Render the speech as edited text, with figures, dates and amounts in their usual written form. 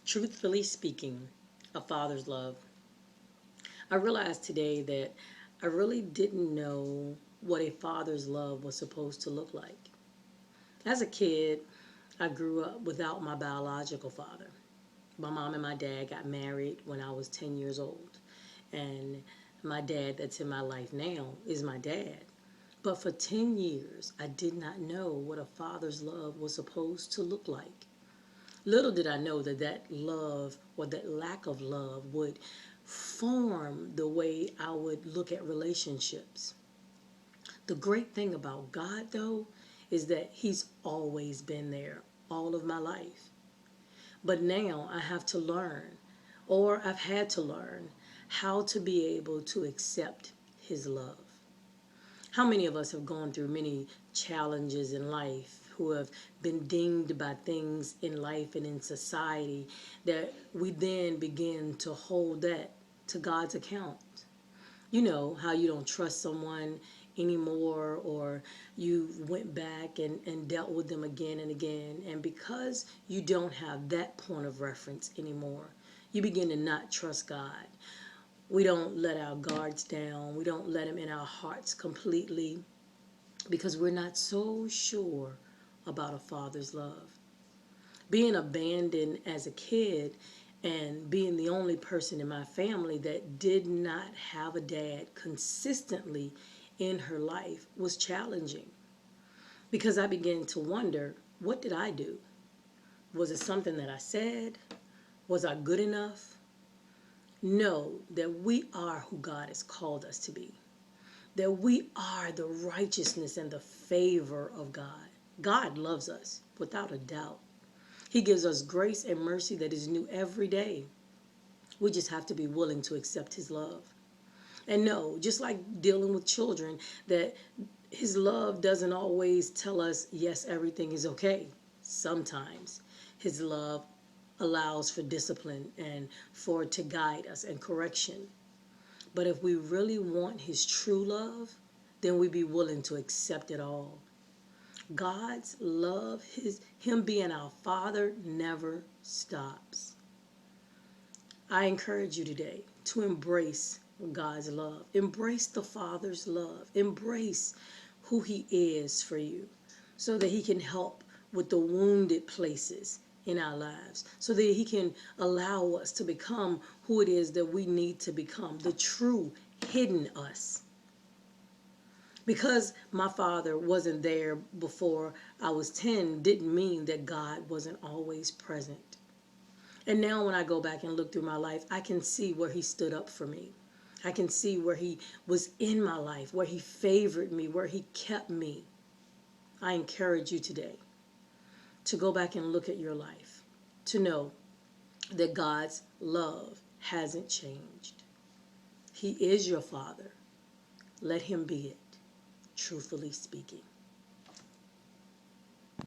Truthfully speaking, a father's love. I realized today that I really didn't know what a father's love was supposed to look like. As a kid, I grew up without my biological father. My mom and my dad got married when I was 10 years old. And my dad that's in my life now is my dad. But for 10 years, I did not know what a father's love was supposed to look like. Little did I know that that love or that lack of love would form the way I would look at relationships. The great thing about God, though, is that He's always been there all of my life. But now I have to learn, or I've had to learn, how to be able to accept His love. How many of us have gone through many challenges in life, who have been dinged by things in life and in society, that we then begin to hold that to God's account? You know how you don't trust someone anymore, or you went back and dealt with them again and again, and because you don't have that point of reference anymore, you begin to not trust God. We don't let our guards down. We don't let Him in our hearts completely because we're not so sure about a father's love. Being abandoned as a kid and being the only person in my family that did not have a dad consistently in her life was challenging because I began to wonder, what did I do? Was it something that I said? Was I good enough? Know that we are who God has called us to be, that we are the righteousness and the favor of God. God loves us without a doubt. He gives us grace and mercy that is new every day. We just have to be willing to accept His love. And know, just like dealing with children, that His love doesn't always tell us, yes, everything is okay. Sometimes His love allows for discipline and for it to guide us and correction. But if we really want His true love, then we be willing to accept it all. God's love, Him being our Father, never stops. I encourage you today to embrace God's love. Embrace the Father's love. Embrace who He is for you so that He can help with the wounded places in our lives, so that He can allow us to become who it is that we need to become, the true hidden us. Because my father wasn't there before I was 10 didn't mean that God wasn't always present. And now when I go back and look through my life, I can see where He stood up for me. I can see where He was in my life, where He favored me, where He kept me. I encourage you today to go back and look at your life, to know that God's love hasn't changed. He is your Father. Let Him be it, truthfully speaking.